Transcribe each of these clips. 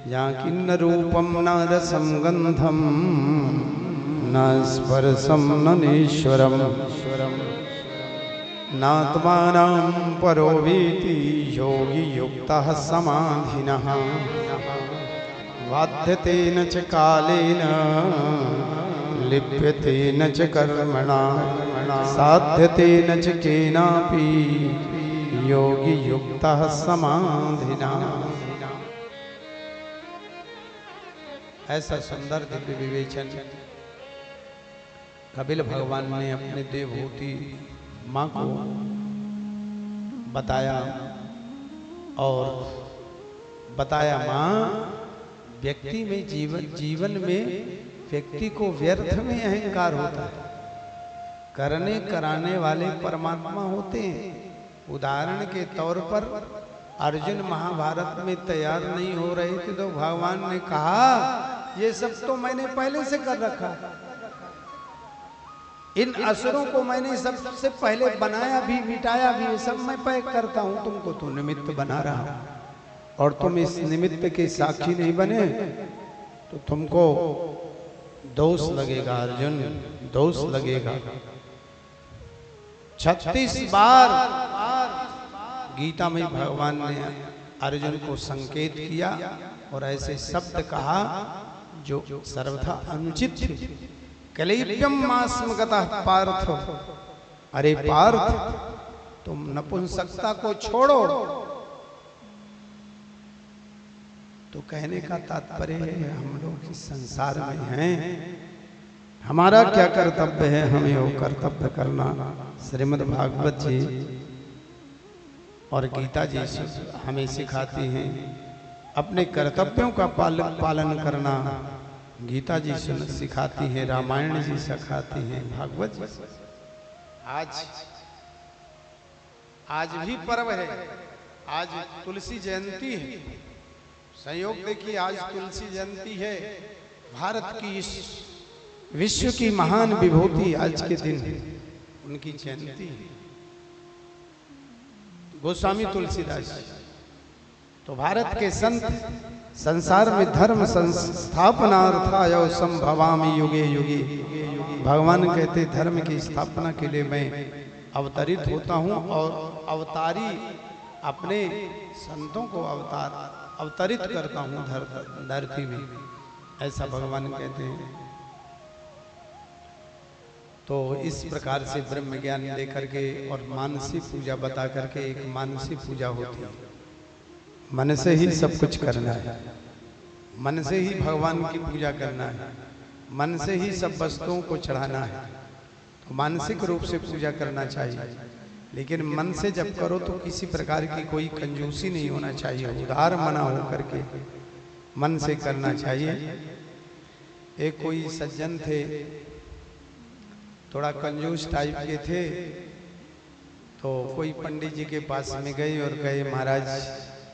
जहाँ की न रूपम न रसम गंधम न स्पर्शम न नीश्वरम नात्मानं परो वेति योगी युक्तः समाधिनः वाध्यते न च कालेन लिप्यते न च कर्मणा साध्यते न च केनापि योगी युक्तः समाधिना। ऐसा सुंदर दिव्य विवेचन कपिल भगवान ने अपने देवहूति माँ को बताया और बताया माँ व्यक्ति में जीवन में व्यक्ति को व्यर्थ में अहंकार होता है, करने कराने वाले परमात्मा होते हैं। उदाहरण के तौर पर अर्जुन महाभारत में तैयार नहीं हो रहे थे तो भगवान ने कहा ये सब तो मैंने पहले से कर रखा, इन असुरों को मैंने सबसे पहले बनाया भी मिटाया भी, ये सब मैं पैक करता हूं, तुमको तो निमित्त बना रहा हूं और तुम इस निमित्त के साक्षी नहीं बने तो तुमको दोष लगेगा अर्जुन, दोष लगेगा। 36 बार गीता में भगवान ने अर्जुन को संकेत किया और ऐसे शब्द कहा जो सर्वथा अनुचित थे। कलेव्यम मास्मगतः पार्थ, अरे पार्थ तुम नपुंसकता को छोड़ो। तो कहने का तात्पर्य है हम लोग इस संसार में हैं, हमारा क्या कर्तव्य है, हमें वो कर्तव्य करना। श्रीमद् भागवत जी और गीता जी हमें सिखाती हैं अपने कर्तव्यों का पालन करना। गीता जी सिखाती हैं, रामायण जी सिखाती हैं, भागवत जी। आज भी पर्व है, आज तुलसी जयंती है। संयोग देखिए आज तुलसी जयंती है, भारत की इस विश्व की महान विभूति आज के दिन उनकी जयंती है, गोस्वामी तुलसीदास। तो भारत के संत संसार में धर्म संस्थापनार्थाय संभवामि युगे युगे। भगवान कहते धर्म की स्थापना के लिए मैं अवतरित होता हूँ और अवतारी अपने संतों को अवतरित करता हूँ धरती में, ऐसा भगवान कहते हैं। तो इस प्रकार से ब्रह्म ज्ञान लेकर के और मानसी पूजा बता करके एक मानसी पूजा होती है। मन से ही सब कुछ करना है, मन से ही भगवान की पूजा करना है, मन से ही सब वस्तुओं को चढ़ाना है। तो मानसिक रूप से पूजा करना चाहिए, लेकिन मन से जब करो तो किसी प्रकार की कोई कंजूसी नहीं होना चाहिए, उधार मना हो करके मन से करना चाहिए। एक कोई सज्जन थे, थोड़ा कंजूस टाइप के थे, तो कोई पंडित जी के पास में गए और कहे महाराज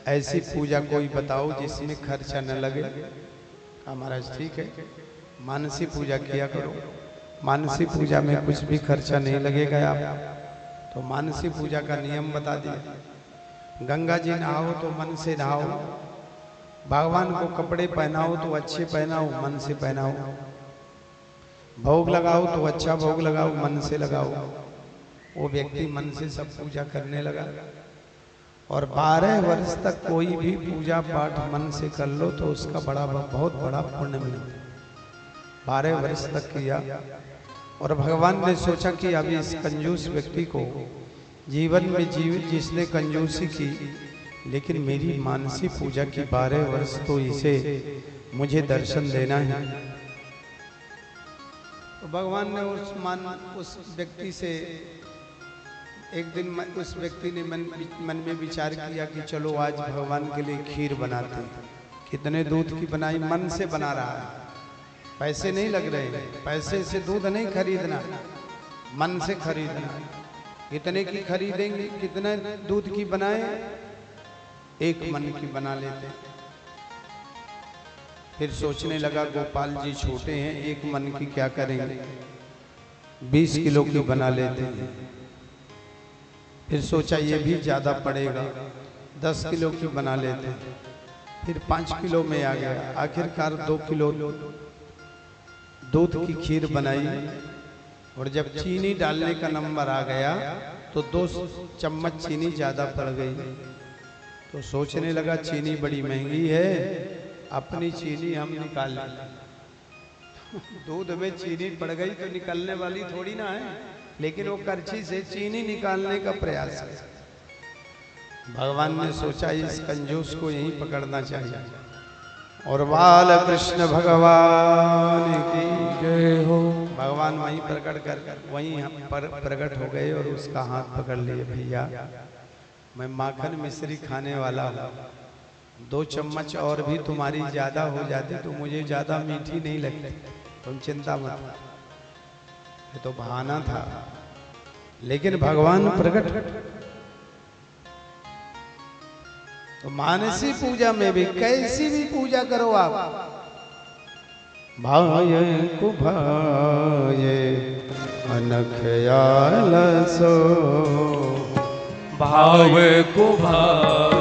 ऐसी पूजा कोई बताओ जिसमें खर्चा न लगे। कहा महाराज ठीक है, मानसी पूजा किया करो, मानसी पूजा में कुछ भी खर्चा नहीं लगेगा आप। तो मानसी पूजा का नियम बता दिया। गंगा जी नहाओ तो मन से नहाओ, भगवान को कपड़े पहनाओ तो अच्छे पहनाओ, मन से पहनाओ, भोग लगाओ तो अच्छा भोग लगाओ, मन से लगाओ। वो व्यक्ति मन से सब पूजा करने लगा और 12 वर्ष तक कोई भी पूजा पाठ मन से कर लो तो उसका बहुत बड़ा पुण्य मिलता। 12 वर्ष तक किया और भगवान ने सोचा कि अभी इस कंजूस व्यक्ति को जीवन में जिसने कंजूसी की, लेकिन मेरी मानसी पूजा की 12 वर्ष तो इसे मुझे दर्शन देना है। तो भगवान ने उस व्यक्ति से एक दिन उस व्यक्ति ने मन में विचार किया कि चलो आज भगवान के लिए खीर बनाते हैं। कितने दूध की बनाई, मन से बना रहा है, पैसे नहीं लग रहे, पैसे से दूध नहीं खरीदना, मन से खरीदना। कितने की खरीदेंगे, कितने दूध की बनाए, एक मन की बना लेते। फिर सोचने लगा गोपाल जी छोटे हैं, एक मन की क्या करेंगे, 20 किलो की बना लेते हैं। फिर सोचा ये भी ज्यादा पड़ेगा, 10 किलो की बना लेते हैं। फिर 5 किलो में आ गया। आखिरकार 2 किलो दूध की खीर बनाई और जब चीनी डालने का नंबर आ गया तो 2 चम्मच चीनी ज्यादा पड़ गई। तो सोचने लगा चीनी बड़ी महंगी है, अपनी चीनी हम निकाल लें। दूध में चीनी पड़ गई तो निकलने वाली थोड़ी ना है, लेकिन वो करछी से चीनी निकालने का प्रयास है। भगवान ने सोचा इस कंजूस को यहीं पकड़ना चाहिए और बाल कृष्ण भगवान की जय हो। भगवान वहीं वहीं प्रकट हो गए और उसका हाथ पकड़ लिए। भैया मैं माखन मिश्री खाने वाला हूँ, 2 चम्मच और भी तुम्हारी ज्यादा हो जाती तो मुझे ज्यादा मीठी नहीं लगती, तुम चिंता मत। ये तो बहाना था, लेकिन भगवान प्रकट। तो मानसी पूजा में भी कैसी भी पूजा करो आप, भाये को भाये अनख आलसो, भावे को भावे